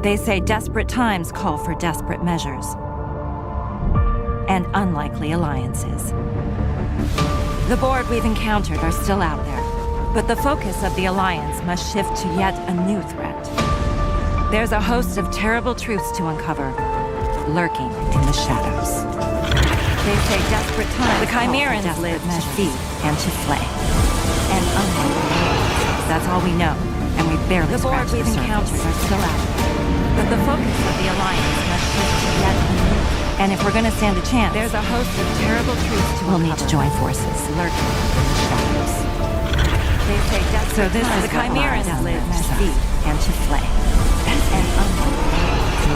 They say desperate times call for desperate measures and unlikely alliances. The Borg we've encountered are still out there, but the focus of the Alliance must shift to yet a new threat. There's a host of terrible truths to uncover, lurking in the shadows. They say desperate times the Chimerans live to feed and to flay. And unlikely alliances, that's all we know, and we barely scratched the surface. The Borg we've encountered are still out there, but the focus of the Alliance must shift to yet a new. And if we're gonna stand a chance, there's a host of terrible truths to we'll need to join forces, lurking in the shadows. They say so this is the Chimerans live to feed and to flay. And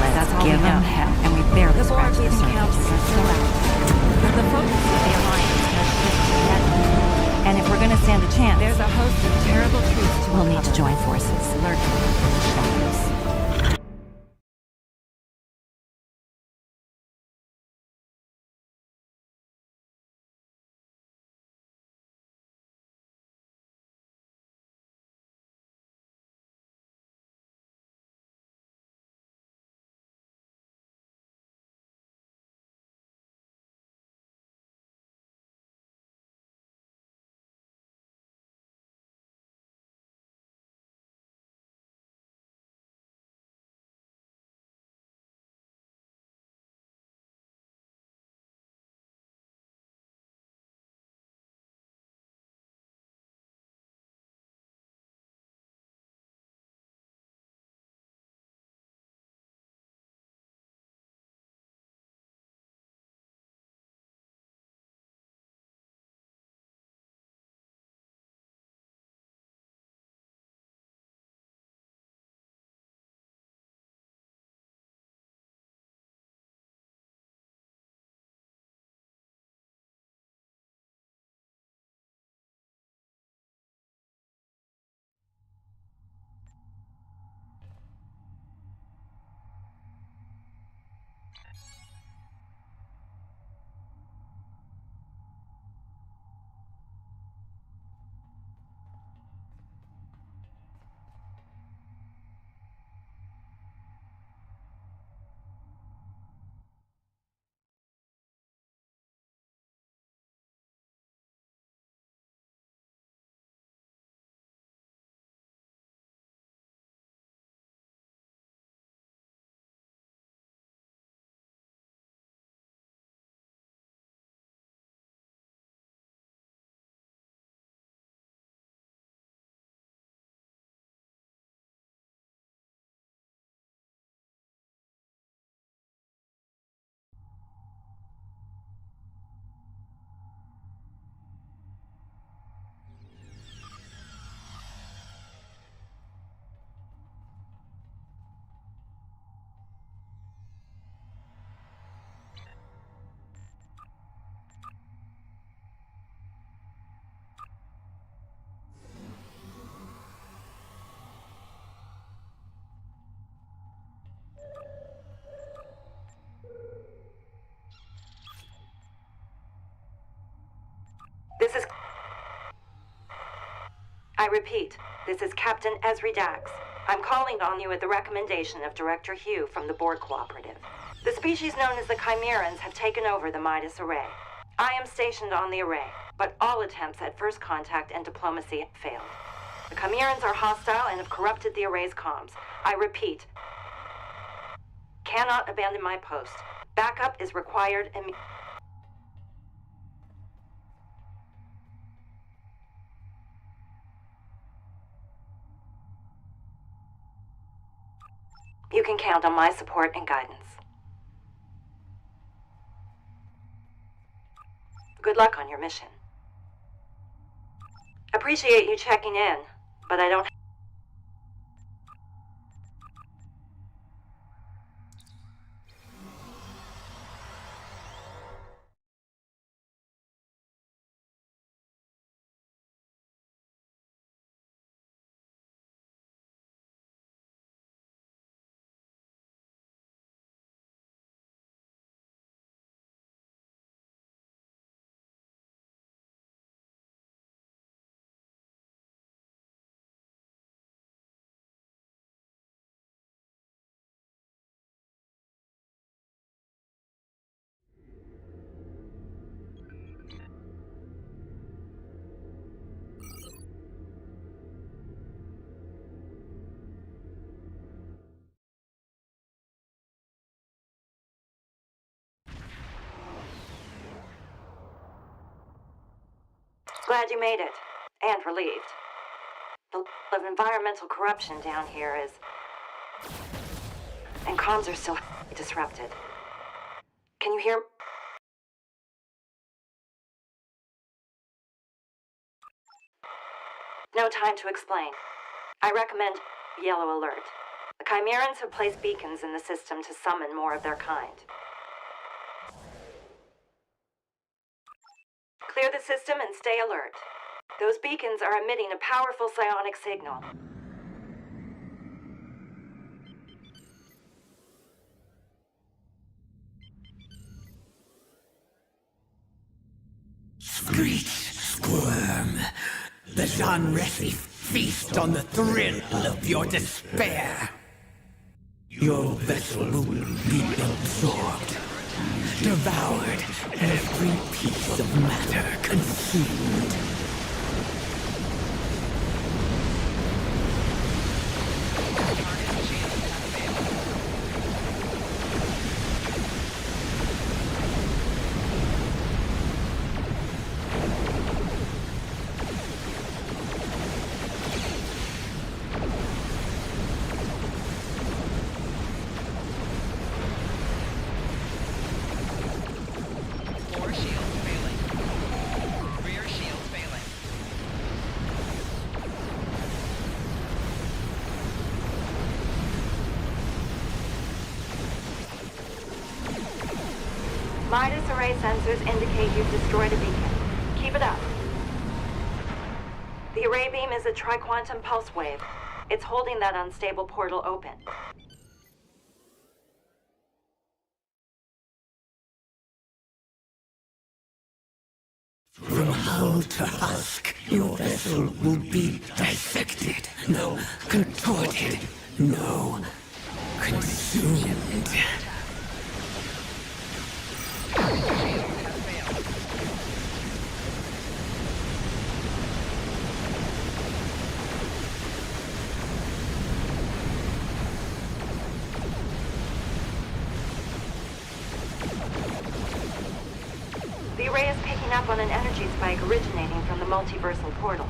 let's give them hell, and we barely scratched the surface. Are still out there, but the focus of the Alliance must shift to yet a new. And if we're gonna stand a chance, there's a host of terrible truths to we'll need to join forces, lurking in the shadows. I repeat, this is Captain Ezri Dax. I'm calling on you at the recommendation of Director Hugh from the Borg Cooperative. The species known as the Chimerans have taken over the Midas Array. I am stationed on the array, but all attempts at first contact and diplomacy failed. The Chimerans are hostile and have corrupted the array's comms. I repeat, cannot abandon my post. Backup is required immediately. You can count on my support and guidance. Good luck on your mission. Appreciate you checking in, but I don't Glad you made it. And relieved. The level of environmental corruption down here is... And comms are still disrupted. Can you hear... No time to explain. I recommend yellow alert. The Chimerans have placed beacons in the system to summon more of their kind. Clear the system and stay alert. Those beacons are emitting a powerful psionic signal. Screech, squirm. The Genresi feast on the thrill of your despair. Your vessel will be absorbed, devoured, every piece of matter consumed. Midas array sensors indicate you've destroyed a beacon. Keep it up. The array beam is a tri-quantum pulse wave. It's holding that unstable portal open. From hull to husk, your vessel will be dissected. No, contorted. No, consumed. The array is picking up on an energy spike originating from the multiversal portal.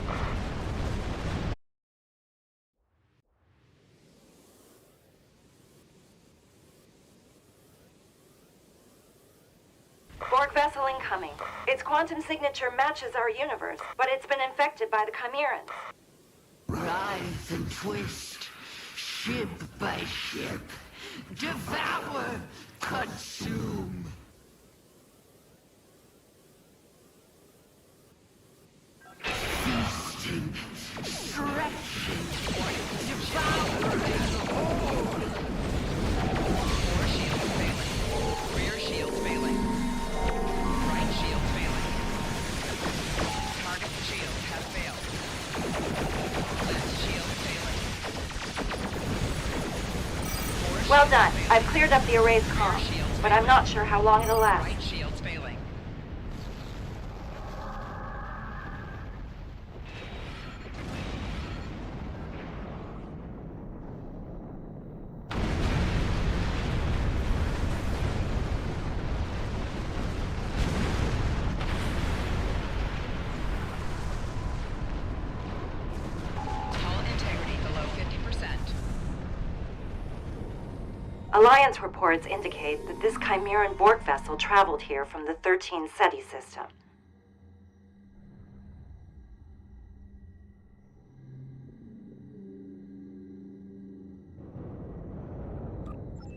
Borg vessel incoming. Its quantum signature matches our universe, but it's been infected by the Chimerans. Rise and twist, ship by ship. Devour, consume. Feasting, stretching, devouring whole. Core shields failing. Rear shields failing. Right shield failing. Target shield has failed. Left shield failing. Well done. I've cleared up the array's comm, but I'm not sure how long it'll last. Right shield's failing. Hull integrity below 50%. Alliance reports indicate that this Chimeran Borg vessel traveled here from the 13 SETI system.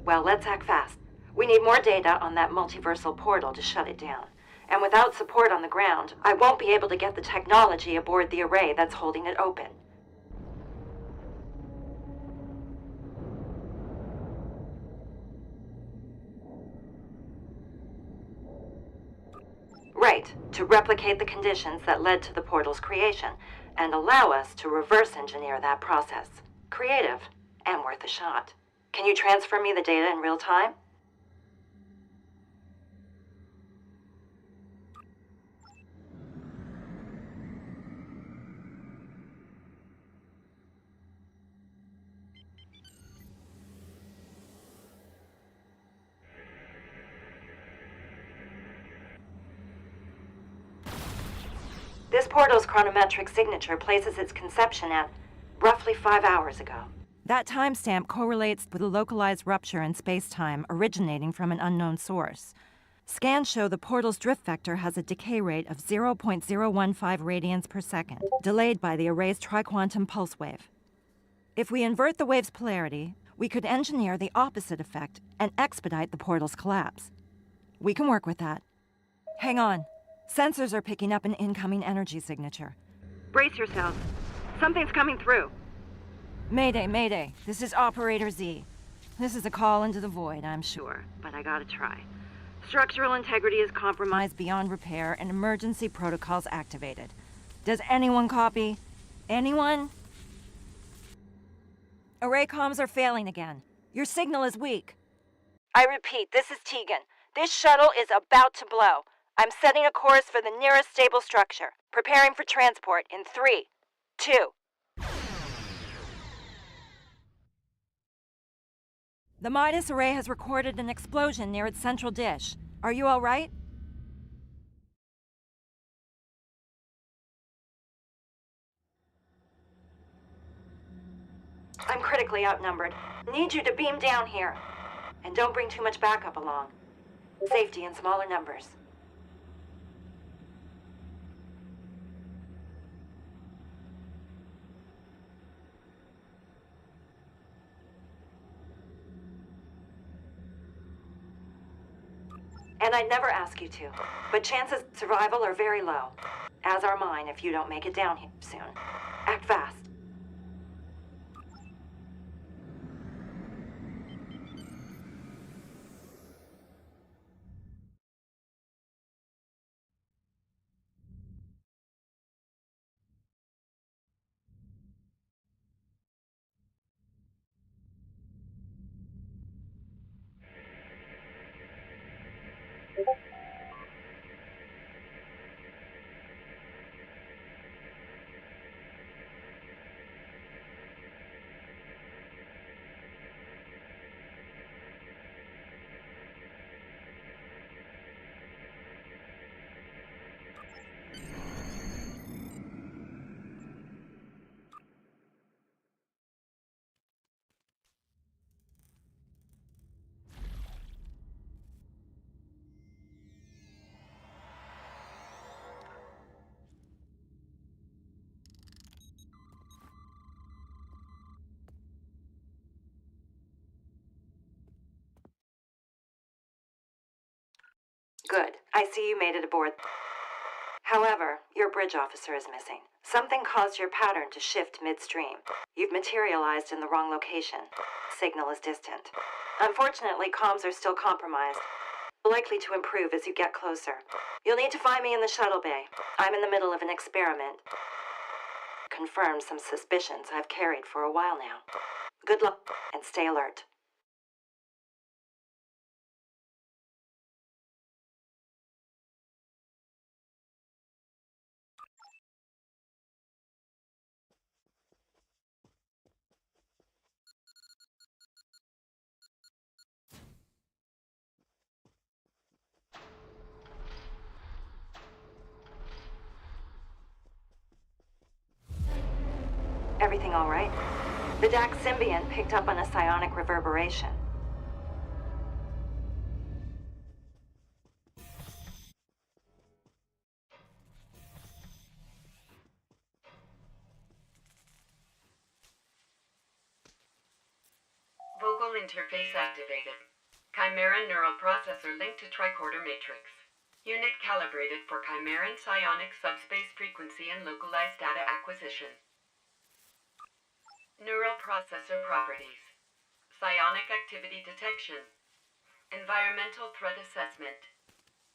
Well, let's act fast. We need more data on that multiversal portal to shut it down. And without support on the ground, I won't be able to get the technology aboard the array that's holding it open. Right, to replicate the conditions that led to the portal's creation, and allow us to reverse engineer that process. Creative, and worth a shot. Can you transfer me the data in real time? This portal's chronometric signature places its conception at roughly 5 hours ago. That timestamp correlates with a localized rupture in space-time originating from an unknown source. Scans show the portal's drift vector has a decay rate of 0.015 radians per second, delayed by the array's triquantum pulse wave. If we invert the wave's polarity, we could engineer the opposite effect and expedite the portal's collapse. We can work with that. Hang on. Sensors are picking up an incoming energy signature. Brace yourselves. Something's coming through. Mayday, Mayday. This is Operator Z. This is a call into the void, I'm sure, but I gotta try. Structural integrity is compromised beyond repair and emergency protocols activated. Does anyone copy? Anyone? Array comms are failing again. Your signal is weak. I repeat, this is Tegan. This shuttle is about to blow. I'm setting a course for the nearest stable structure. Preparing for transport in 3, 2. The Midas array has recorded an explosion near its central dish. Are you all right? I'm critically outnumbered. Need you to beam down here. And don't bring too much backup along. Safety in smaller numbers. And I'd never ask you to, but chances of survival are very low. As are mine if you don't make it down here soon. Act fast. Good. I see you made it aboard. However, your bridge officer is missing. Something caused your pattern to shift midstream. You've materialized in the wrong location. Signal is distant. Unfortunately, comms are still compromised. Likely to improve as you get closer. You'll need to find me in the shuttle bay. I'm in the middle of an experiment. Confirm some suspicions I've carried for a while now. Good luck, and stay alert. Everything all right? The DAC symbiont picked up on a psionic reverberation. Vocal interface activated. Chimera neural processor linked to tricorder matrix. Unit calibrated for Chimeran psionic subspace frequency and localized data acquisition. Neural processor properties. Psionic activity detection. Environmental threat assessment.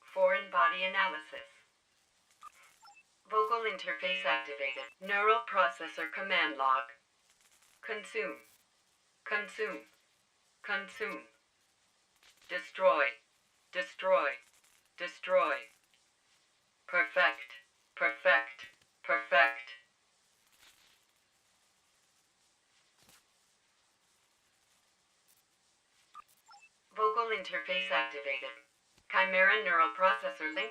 Foreign body analysis. Vocal interface activated. Neural processor command log. Consume. Consume. Consume. Destroy. Destroy. Destroy. Perfect. Perfect. Perfect. Vocal interface activated. Chimera neural processor link.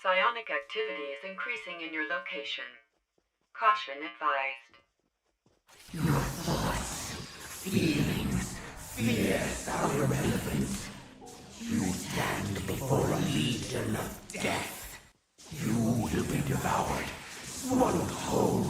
Psionic activity is increasing in your location. Caution advised. Your thoughts, feelings, fears are irrelevant. You stand before a legion of death. You will be devoured, swallowed whole.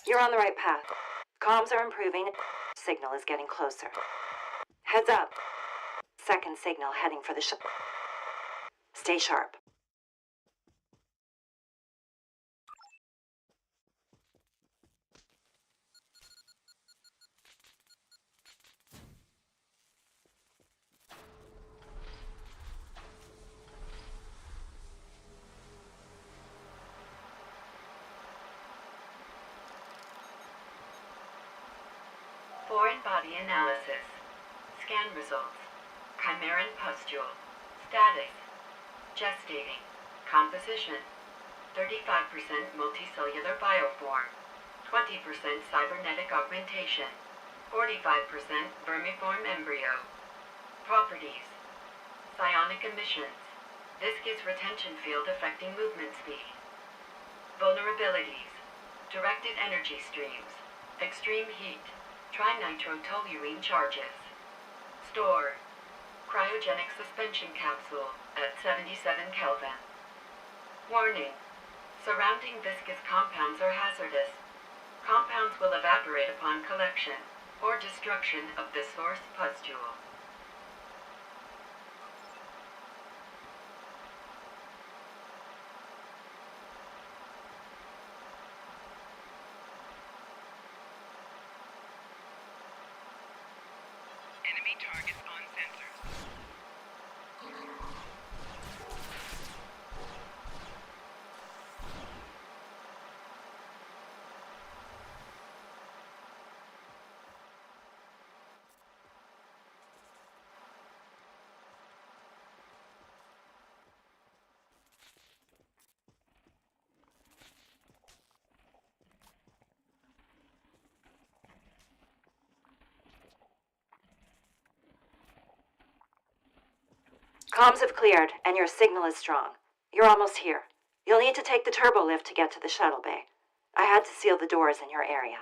You're on the right path. Comms are improving. Signal is getting closer. Heads up. Second signal heading for the ship. Stay sharp. Foreign body analysis. Scan results. Chimeran pustule. Status. Gestating. Composition. 35% multicellular bioform. 20% cybernetic augmentation. 45% vermiform embryo. Properties. Psionic emissions. Viscous retention field affecting movement speed. Vulnerabilities. Directed energy streams. Extreme heat. Trinitrotoluene charges. Store. Cryogenic suspension capsule at 77 Kelvin. Warning. Surrounding viscous compounds are hazardous. Compounds will evaporate upon collection or destruction of the source pustule. Enemy targets on sensors. Comms have cleared, and your signal is strong. You're almost here. You'll need to take the turbo lift to get to the shuttle bay. I had to seal the doors in your area.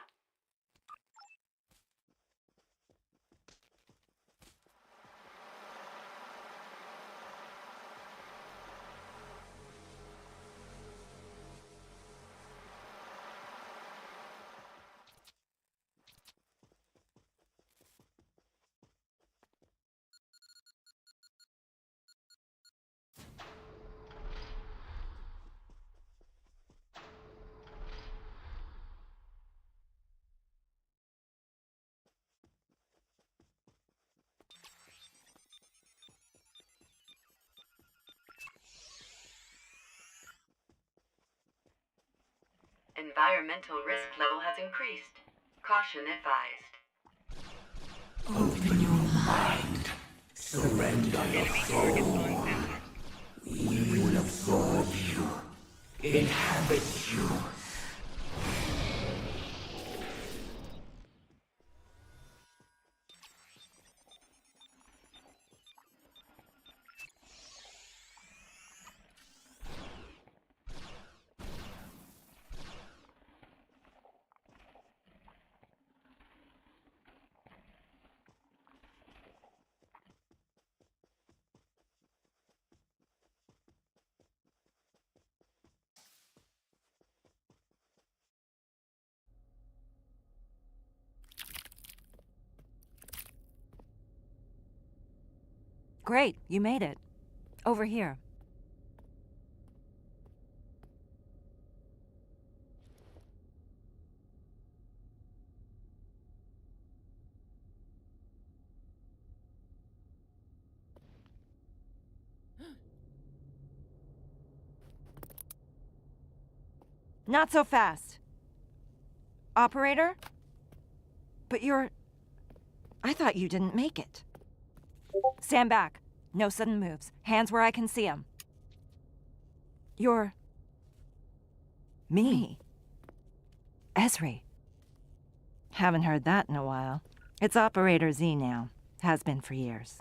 Environmental risk level has increased. Caution advised. Open your mind. Surrender your soul. We will absorb you. Inhabit you. Great, you made it. Over here. Not so fast. Operator? But you're... I thought you didn't make it. Stand back. No sudden moves. Hands where I can see them. You're... me. Esri. Haven't heard that in a while. It's Operator Z now. Has been for years.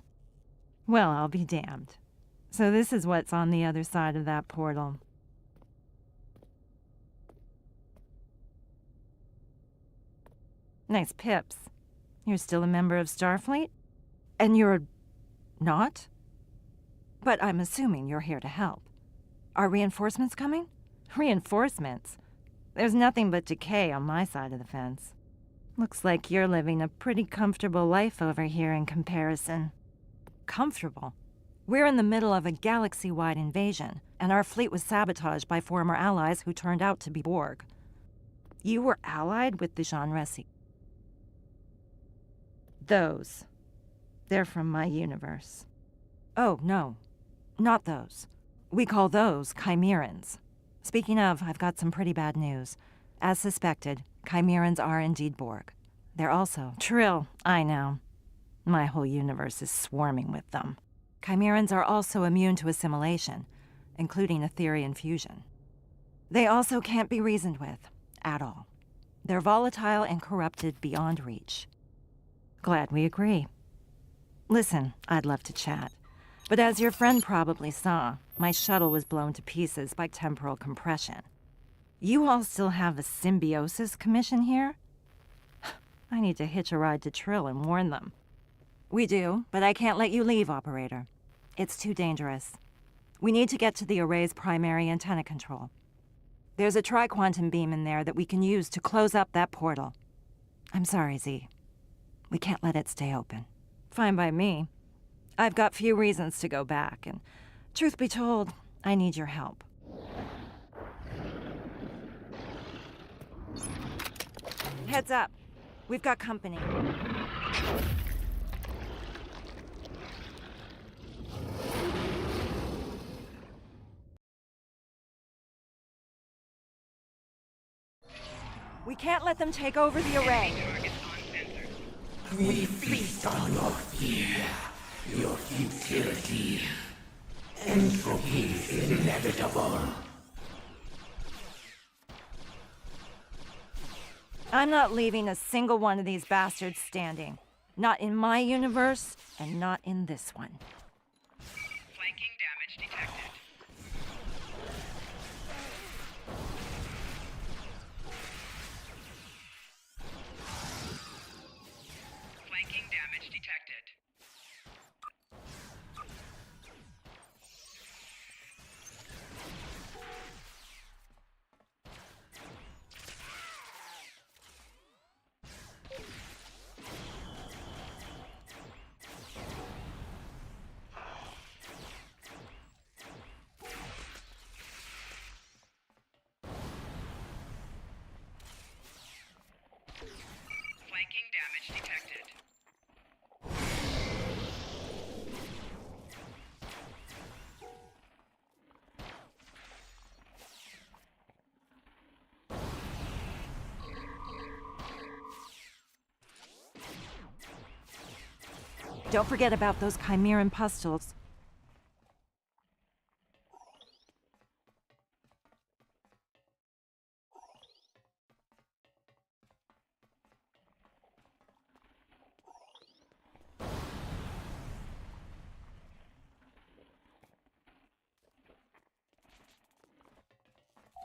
Well, I'll be damned. So this is what's on the other side of that portal. Nice pips. You're still a member of Starfleet? And you're... not? But I'm assuming you're here to help. Are reinforcements coming? Reinforcements? There's nothing but decay on my side of the fence. Looks like you're living a pretty comfortable life over here in comparison. Comfortable? We're in the middle of a galaxy-wide invasion, and our fleet was sabotaged by former allies who turned out to be Borg. You were allied with the Genresi. Those. They're from my universe. Oh, no. Not those. We call those Chimerans. Speaking of, I've got some pretty bad news. As suspected, Chimerans are indeed Borg. They're also... Trill, I know. My whole universe is swarming with them. Chimerans are also immune to assimilation, including Etherian fusion. They also can't be reasoned with, at all. They're volatile and corrupted beyond reach. Glad we agree. Listen, I'd love to chat. But as your friend probably saw, my shuttle was blown to pieces by temporal compression. You all still have a symbiosis commission here? I need to hitch a ride to Trill and warn them. We do, but I can't let you leave, Operator. It's too dangerous. We need to get to the array's primary antenna control. There's a tri-quantum beam in there that we can use to close up that portal. I'm sorry, Z. We can't let it stay open. Fine by me. I've got few reasons to go back, and truth be told, I need your help. Heads up. We've got company. We can't let them take over the array. Targets on sensors. We feast on your fear, your futility. Entropy is inevitable. I'm not leaving a single one of these bastards standing. Not in my universe, and not in this one. Flanking damage detected. Flanking damage detected. Flanking damage detected. Don't forget about those Chimeran pustules.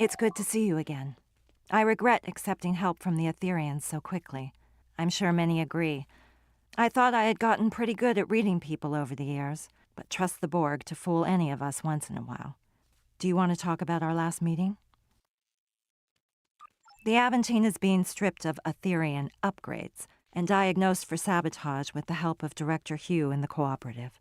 It's good to see you again. I regret accepting help from the Etherians so quickly. I'm sure many agree. I thought I had gotten pretty good at reading people over the years, but trust the Borg to fool any of us once in a while. Do you want to talk about our last meeting? The Aventine is being stripped of Etherian upgrades and diagnosed for sabotage with the help of Director Hugh and the Cooperative.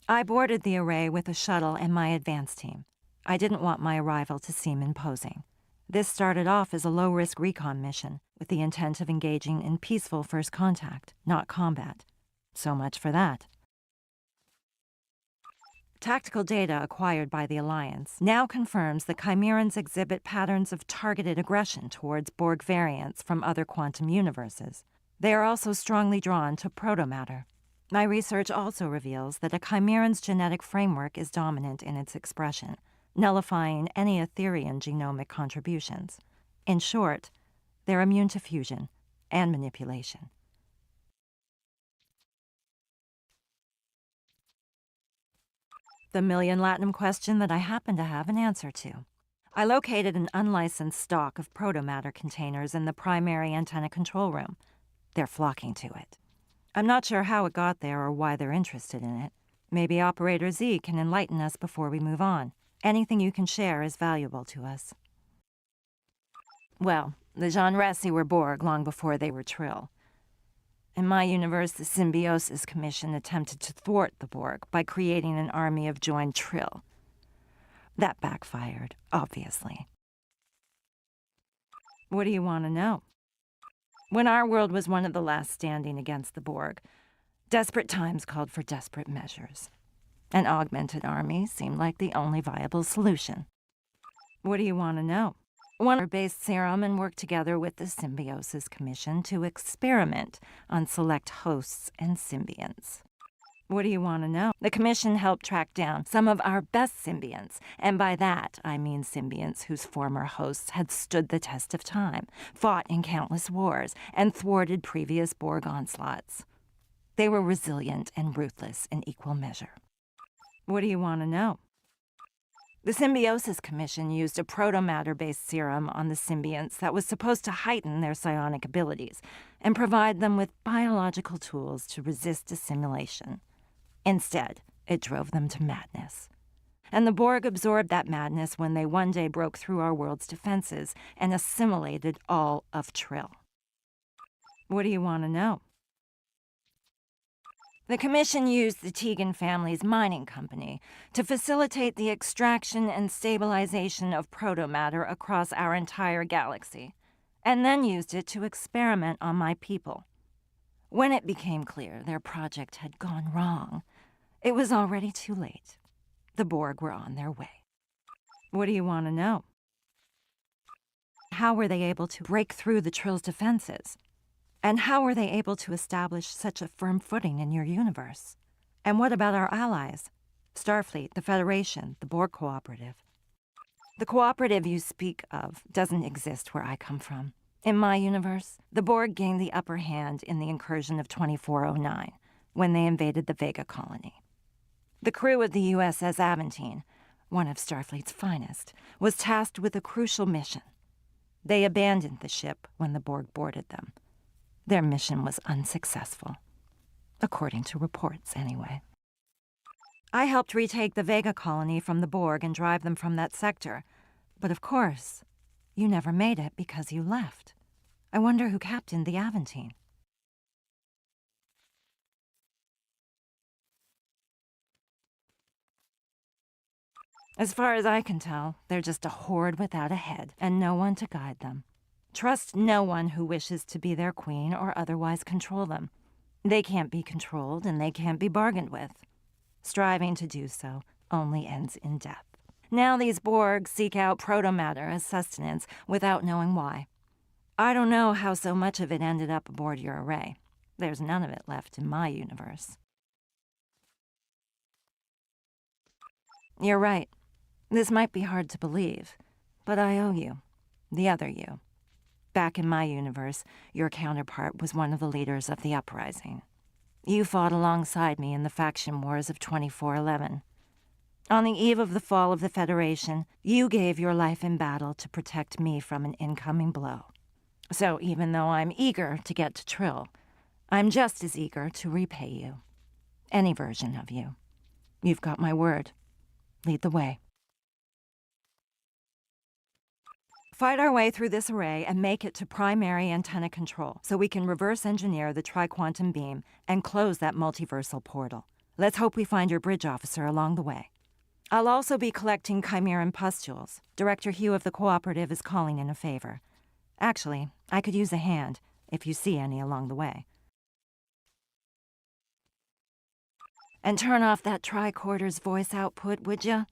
I boarded the array with a shuttle and my advance team. I didn't want my arrival to seem imposing. This started off as a low-risk recon mission with the intent of engaging in peaceful first contact, not combat. So much for that. Tactical data acquired by the Alliance now confirms the Chimerans exhibit patterns of targeted aggression towards Borg variants from other quantum universes. They are also strongly drawn to protomatter. My research also reveals that a Chimeran's genetic framework is dominant in its expression, nullifying any Etherian genomic contributions. In short, they're immune to fusion and manipulation. The million latinum question that I happen to have an answer to. I located an unlicensed stock of protomatter containers in the primary antenna control room. They're flocking to it. I'm not sure how it got there or why they're interested in it. Maybe Operator Z can enlighten us before we move on. Anything you can share is valuable to us. Well, the Genresi were Borg long before they were Trill. In my universe, the Symbiosis Commission attempted to thwart the Borg by creating an army of joined Trill. That backfired, obviously. What do you want to know? When our world was one of the last standing against the Borg, desperate times called for desperate measures. An augmented army seemed like the only viable solution. What do you want to know? One based serum and worked together with the Symbiosis Commission to experiment on select hosts and symbionts. What do you want to know? The Commission helped track down some of our best symbionts, and by that I mean symbionts whose former hosts had stood the test of time, fought in countless wars, and thwarted previous Borg onslaughts. They were resilient and ruthless in equal measure. What do you want to know? The Symbiosis Commission used a protomatter-based serum on the symbionts that was supposed to heighten their psionic abilities and provide them with biological tools to resist assimilation. Instead, it drove them to madness. And the Borg absorbed that madness when they one day broke through our world's defenses and assimilated all of Trill. What do you want to know? The Commission used the Tegan family's mining company to facilitate the extraction and stabilization of protomatter across our entire galaxy, and then used it to experiment on my people. When it became clear their project had gone wrong, it was already too late. The Borg were on their way. What do you want to know? How were they able to break through the Trill's defenses? And how were they able to establish such a firm footing in your universe? And what about our allies? Starfleet, the Federation, the Borg Cooperative. The cooperative you speak of doesn't exist where I come from. In my universe, the Borg gained the upper hand in the incursion of 2409, when they invaded the Vega colony. The crew of the USS Aventine, one of Starfleet's finest, was tasked with a crucial mission. They abandoned the ship when the Borg boarded them. Their mission was unsuccessful, according to reports anyway. I helped retake the Vega colony from the Borg and drive them from that sector, but of course, you never made it because you left. I wonder who captained the Aventine. As far as I can tell, they're just a horde without a head, and no one to guide them. Trust no one who wishes to be their queen or otherwise control them. They can't be controlled, and they can't be bargained with. Striving to do so only ends in death. Now these Borg seek out protomatter as sustenance without knowing why. I don't know how so much of it ended up aboard your array. There's none of it left in my universe. You're right. This might be hard to believe, but I owe you. The other you. Back in my universe, your counterpart was one of the leaders of the uprising. You fought alongside me in the faction wars of 2411. On the eve of the fall of the Federation, you gave your life in battle to protect me from an incoming blow. So even though I'm eager to get to Trill, I'm just as eager to repay you. Any version of you. You've got my word. Lead the way. Fight our way through this array and make it to primary antenna control so we can reverse engineer the tri-quantum beam and close that multiversal portal. Let's hope we find your bridge officer along the way. I'll also be collecting Chimeran pustules. Director Hugh of the Cooperative is calling in a favor. Actually, I could use a hand if you see any along the way. And turn off that tricorder's voice output, would ya?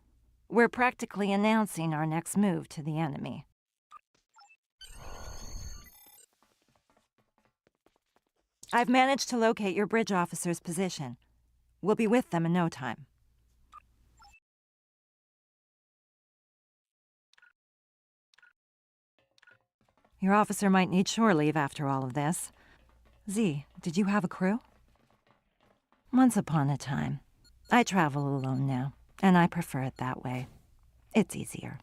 We're practically announcing our next move to the enemy. I've managed to locate your bridge officer's position. We'll be with them in no time. Your officer might need shore leave after all of this. Z, did you have a crew? Once upon a time. I travel alone now, and I prefer it that way. It's easier.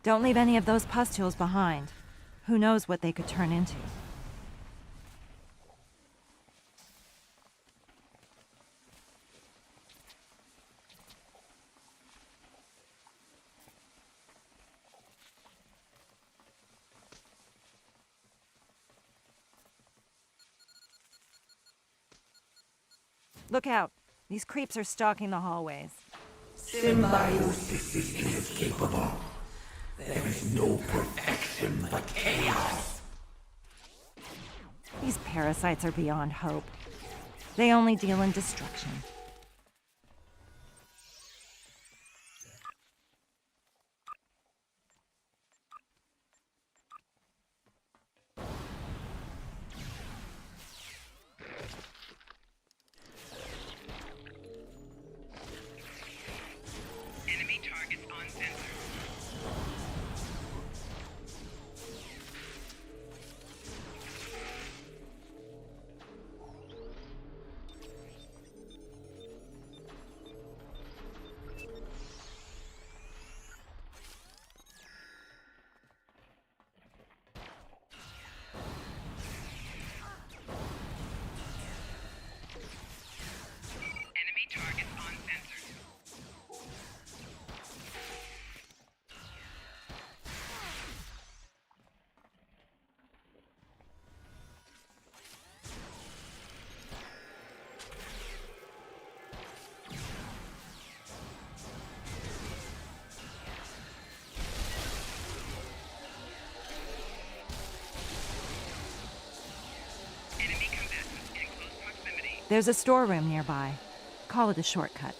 Don't leave any of those pustules behind. Who knows what they could turn into? Look out. These creeps are stalking the hallways. Symbiosis is inescapable. There is no perfection but chaos. These parasites are beyond hope. They only deal in destruction. Enemy targets on sensor. Enemy targets on sensor. Enemy combatants in close proximity. There's a storeroom nearby. Call it a shortcut.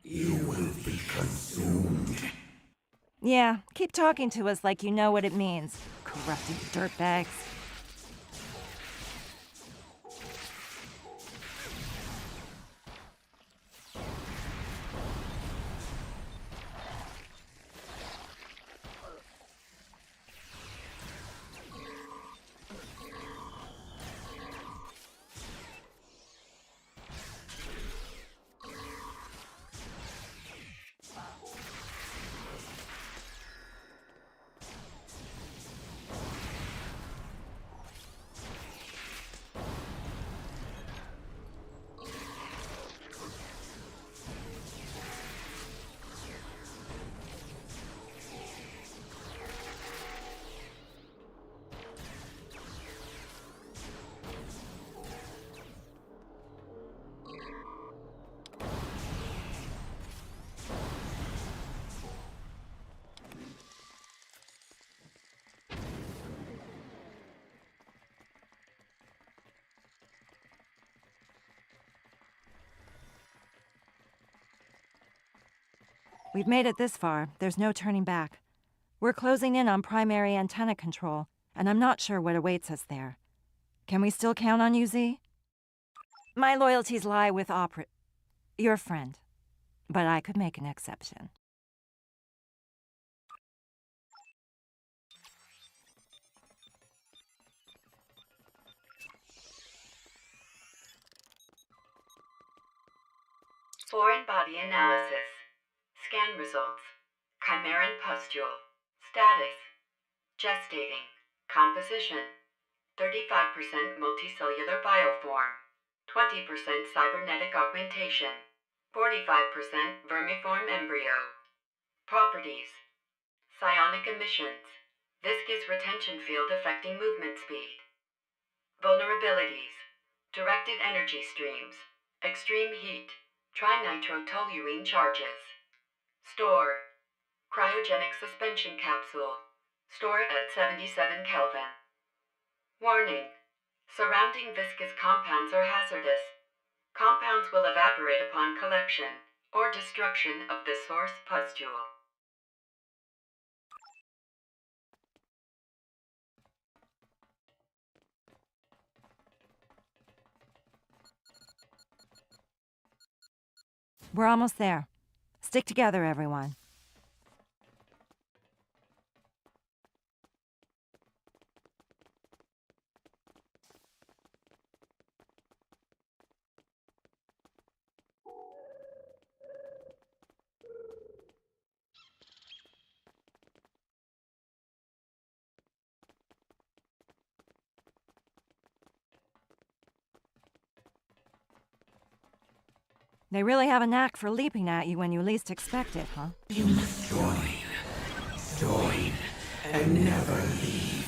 You will be consumed. Yeah, keep talking to us like you know what it means. Corrupted dirtbags. We've made it this far. There's no turning back. We're closing in on primary antenna control, and I'm not sure what awaits us there. Can we still count on you, Z? My loyalties lie with your friend. But I could make an exception. Foreign body analysis. Scan results. Chimeran pustule. Status. Gestating. Composition. 35% multicellular bioform. 20% cybernetic augmentation. 45% vermiform embryo. Properties. Psionic emissions. Viscous retention field affecting movement speed. Vulnerabilities. Directed energy streams. Extreme heat. Trinitrotoluene charges. Store. Cryogenic suspension capsule. Store at 77 Kelvin. Warning. Surrounding viscous compounds are hazardous. Compounds will evaporate upon collection or destruction of the source pustule. We're almost there. Stick together, everyone. They really have a knack for leaping at you when you least expect it, huh? You must join. Join and never leave.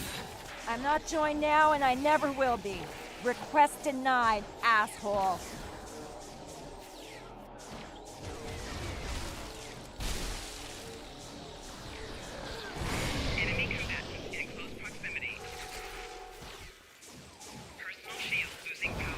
I'm not joined now, and I never will be. Request denied, asshole. Enemy combatants in close proximity. Personal shield losing power.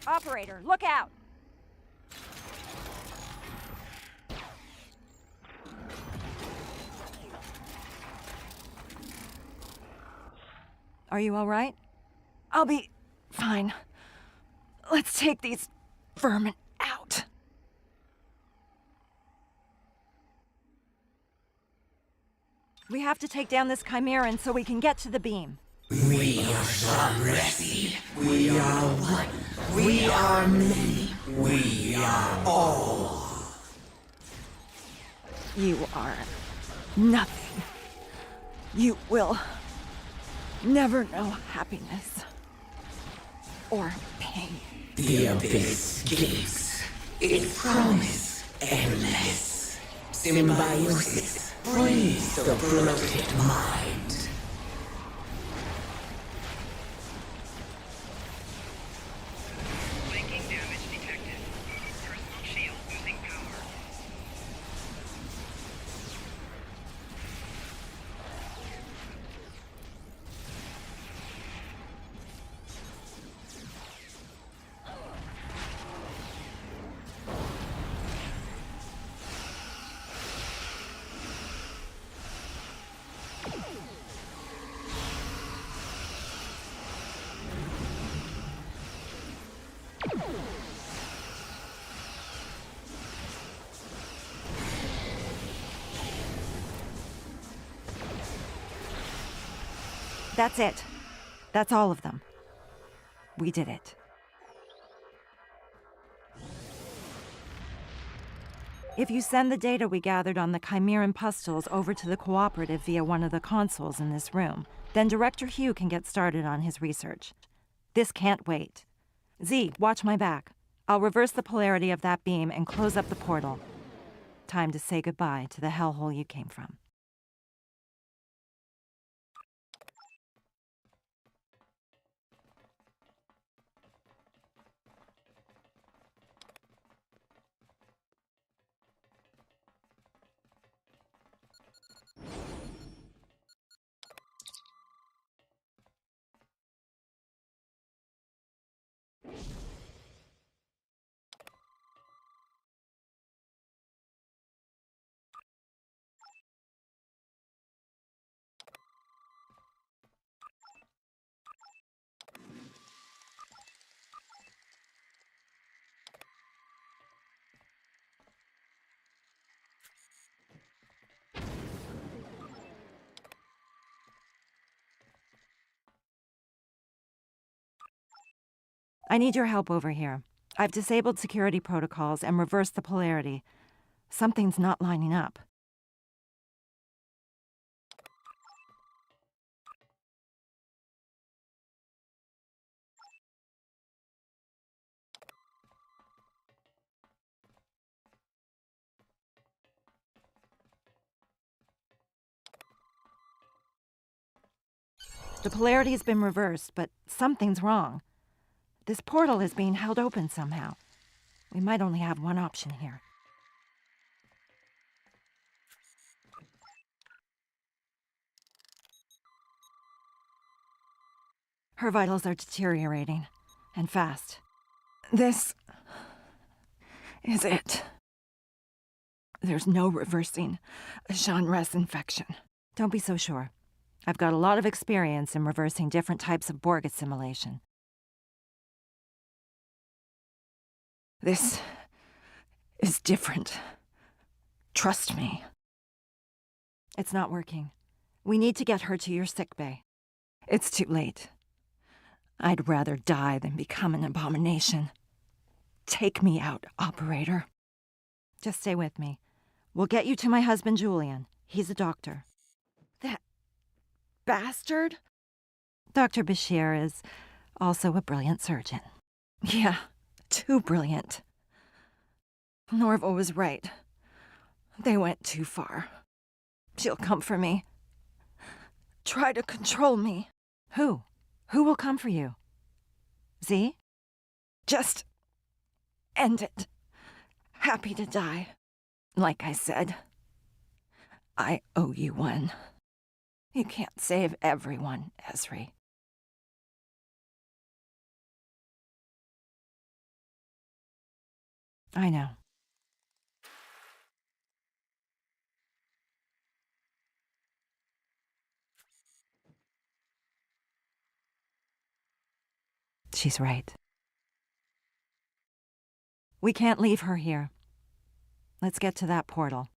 Operator, look out! Are you all right? I'll be fine. Let's take these vermin out. We have to take down this Chimeran so we can get to the beam. We are Shamresi. We are one. We are many. We are all. You are nothing. You will never know happiness or pain. The abyss gives. Its promise endless. Symbiosis frees the bloated mind. Flanking damage detected. Personal shield losing power. That's it. That's all of them. We did it. If you send the data we gathered on the Chimeran pustules over to the Cooperative via one of the consoles in this room, then Director Hugh can get started on his research. This can't wait. Z, watch my back. I'll reverse the polarity of that beam and close up the portal. Time to say goodbye to the hellhole you came from. I need your help over here. I've disabled security protocols and reversed the polarity. Something's not lining up. The polarity's been reversed, but something's wrong. This portal is being held open somehow. We might only have one option here. Her vitals are deteriorating, and fast. This is it. There's no reversing a Jean-Res infection. Don't be so sure. I've got a lot of experience in reversing different types of Borg assimilation. This is different. Trust me. It's not working. We need to get her to your sickbay. It's too late. I'd rather die than become an abomination. Take me out, operator. Just stay with me. We'll get you to my husband, Julian. He's a doctor. That bastard? Dr. Bashir is also a brilliant surgeon. Yeah, too brilliant. Norva was right. They went too far. She'll come for me. Try to control me. Who? Who will come for you? Z? Just end it. Happy to die. Like I said, I owe you one. You can't save everyone, Ezri. I know. She's right. We can't leave her here. Let's get to that portal.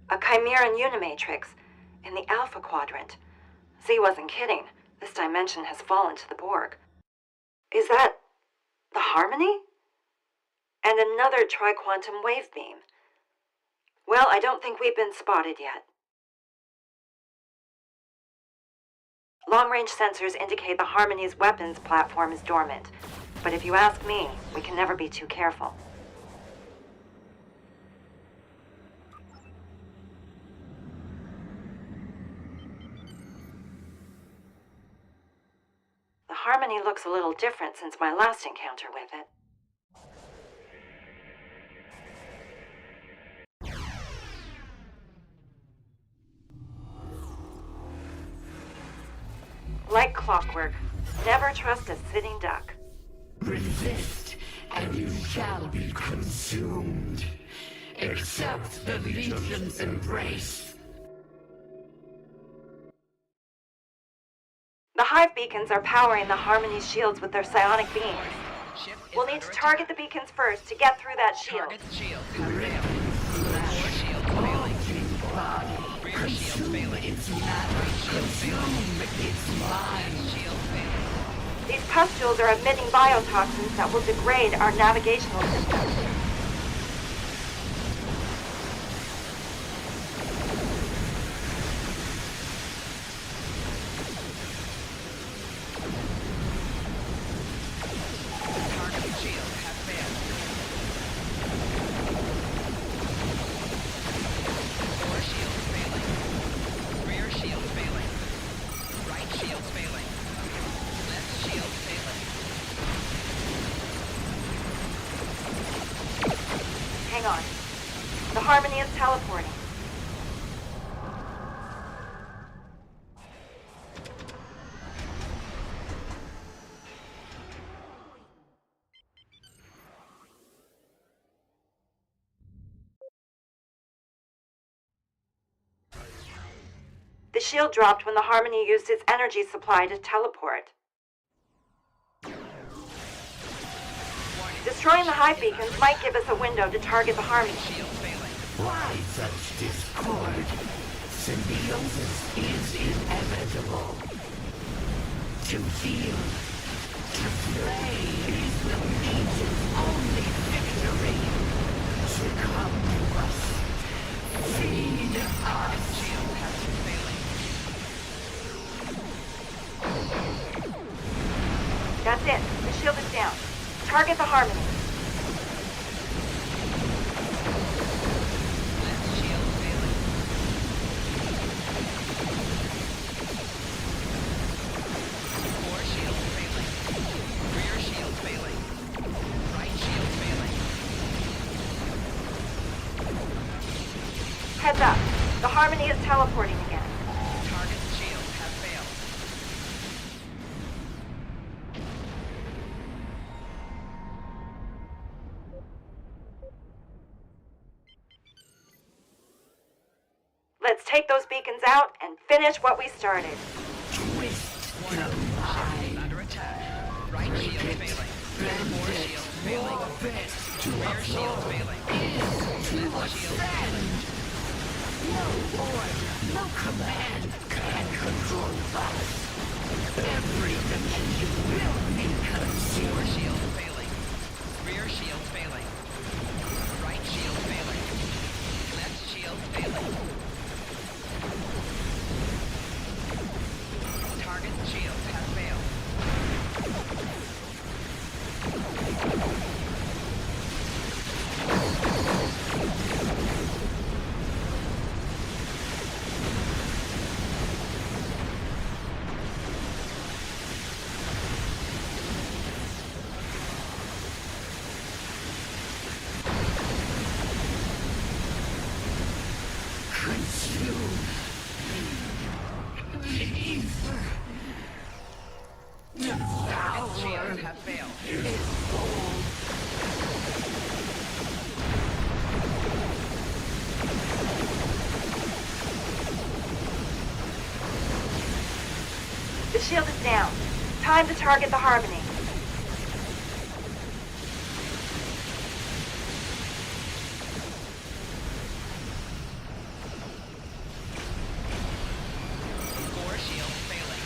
A Chimeran Unimatrix in the Alpha Quadrant. Z wasn't kidding. This dimension has fallen to the Borg. Is that the Harmony? And another tri-quantum wave beam. Well, I don't think we've been spotted yet. Long-range sensors indicate the Harmony's weapons platform is dormant. But if you ask me, we can never be too careful. The Harmony looks a little different since my last encounter with it. Like clockwork, never trust a sitting duck. Resist, and you shall be consumed. Accept the Legion's embrace. The hive beacons are powering the Harmony's shields with their psionic beams. Ship is We'll need under to attack. target the beacons first to get through that shield. Target shield has failed. Core shield failing. Rear shield failing. Right shield failing. Left shield failing. These pustules are emitting biotoxins that will degrade our navigational systems. Target shield has failed. Core shield failing. Rear shield failing. Right shield failing. Left shield failing. Hang on. The Harmony is teleporting. The shield dropped when the Harmony used its energy supply to teleport. Destroying the hive beacons might give us a window to target the Harmony. Shield failing. Why such discord? Symbiosis is inevitable. To heal, to play is the Legion's only victory. Succumb to us. Feed us. Shield has been failing. That's it. The shield is down. Target the Harmony. Left shield failing. Core shield failing. Rear shield failing. Right shield failing. Heads up. The Harmony is teleporting again. Target shield has failed. Let's take those beacons out and finish what we started. Twist the Ship mind. under attack. Right shield failing. Core shield failing. Rear shield failing. Left shield failing. No order, no command can control us. Every dimension will be Core consumed. shield failing. Rear shield failing. Right shield failing. Left shield failing. Target shield has failed. Consume. Leave. Target shield has failed. The shield is down. Time to target the Harmony. Core shield failing.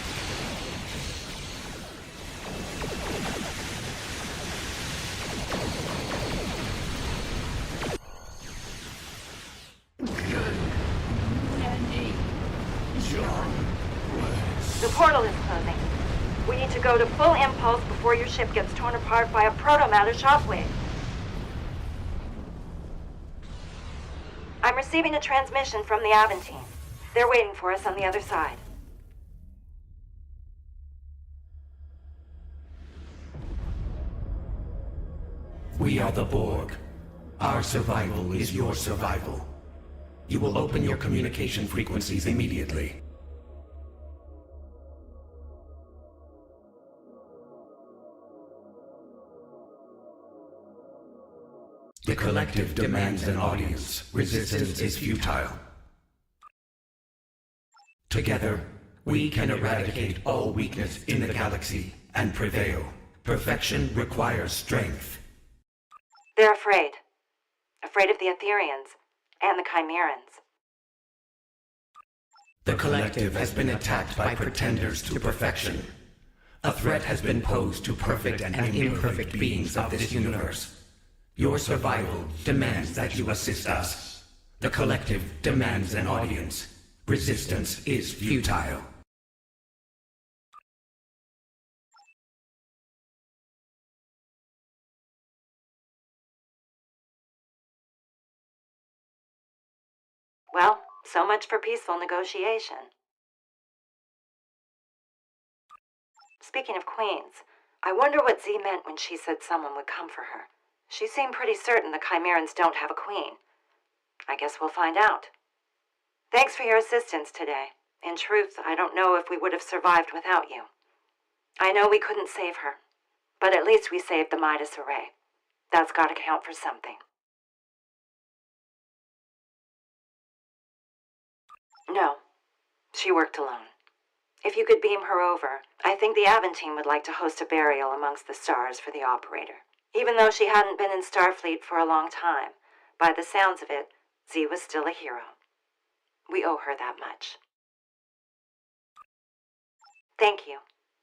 Many John The portal is closing. We need to go to full impulse before your ship gets torn apart by a proto-matter shockwave. I'm receiving a transmission from the Aventine. They're waiting for us on the other side. We are the Borg. Our survival is your survival. You will open your communication frequencies immediately. The collective demands an audience. Resistance is futile. Together, we can eradicate all weakness in the galaxy and prevail. Perfection requires strength. They're afraid. Afraid of the Etherians and the Chimerans. The collective has been attacked by pretenders to perfection. A threat has been posed to perfect and imperfect beings of this universe. Your survival demands that you assist us. The collective demands an audience. Resistance is futile. Well, so much for peaceful negotiation. Speaking of queens, I wonder what Z meant when she said someone would come for her. She seemed pretty certain the Chimerans don't have a queen. I guess we'll find out. Thanks for your assistance today. In truth, I don't know if we would have survived without you. I know we couldn't save her, but at least we saved the Midas Array. That's got to count for something. No, she worked alone. If you could beam her over, I think the Aventine would like to host a burial amongst the stars for the operator. Even though she hadn't been in Starfleet for a long time, by the sounds of it, Z was still a hero. We owe her that much. Thank you.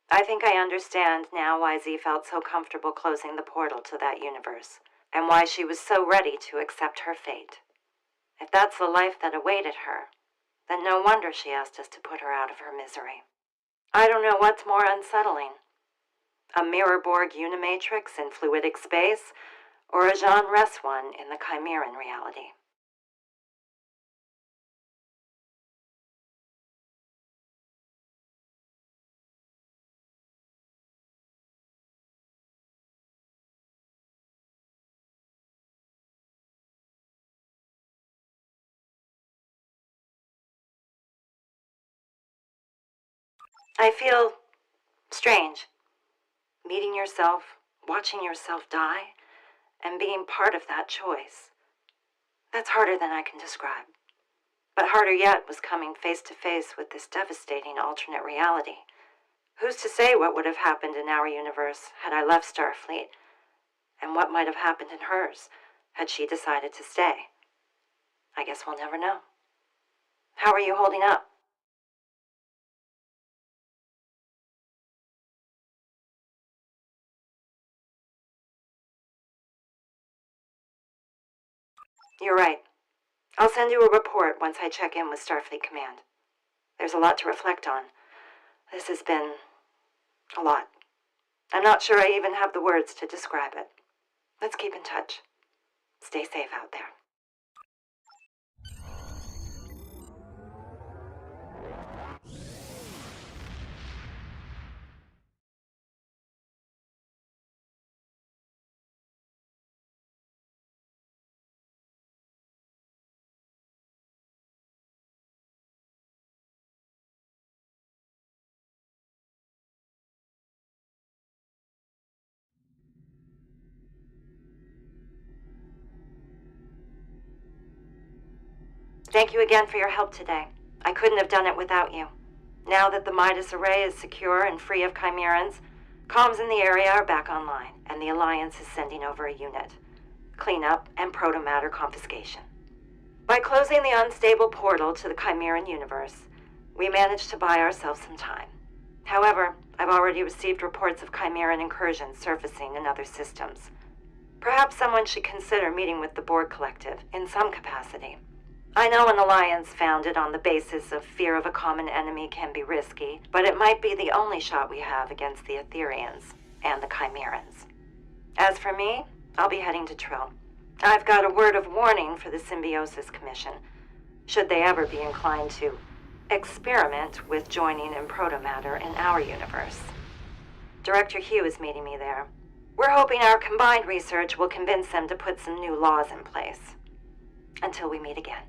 I think I understand now why Z felt so comfortable closing the portal to that universe, and why she was so ready to accept her fate. If that's the life that awaited her, then no wonder she asked us to put her out of her misery. I don't know what's more unsettling. A mirror Borg unimatrix in fluidic space, or a Jean Ress one in the Chimeran reality. I feel strange. Meeting yourself, watching yourself die, and being part of that choice. That's harder than I can describe. But harder yet was coming face to face with this devastating alternate reality. Who's to say what would have happened in our universe had I left Starfleet, and what might have happened in hers had she decided to stay? I guess we'll never know. How are you holding up? You're right. I'll send you a report once I check in with Starfleet Command. There's a lot to reflect on. This has been a lot. I'm not sure I even have the words to describe it. Let's keep in touch. Stay safe out there. Thank you again for your help today. I couldn't have done it without you. Now that the Midas Array is secure and free of Chimerans, comms in the area are back online, and the Alliance is sending over a unit. Cleanup and protomatter confiscation. By closing the unstable portal to the Chimeran universe, we managed to buy ourselves some time. However, I've already received reports of Chimeran incursions surfacing in other systems. Perhaps someone should consider meeting with the Borg Collective in some capacity. I know an alliance founded on the basis of fear of a common enemy can be risky, but it might be the only shot we have against the Etherians and the Chimerans. As for me, I'll be heading to Trill. I've got a word of warning for the Symbiosis Commission, should they ever be inclined to experiment with joining in protomatter in our universe. Director Hugh is meeting me there. We're hoping our combined research will convince them to put some new laws in place. Until we meet again.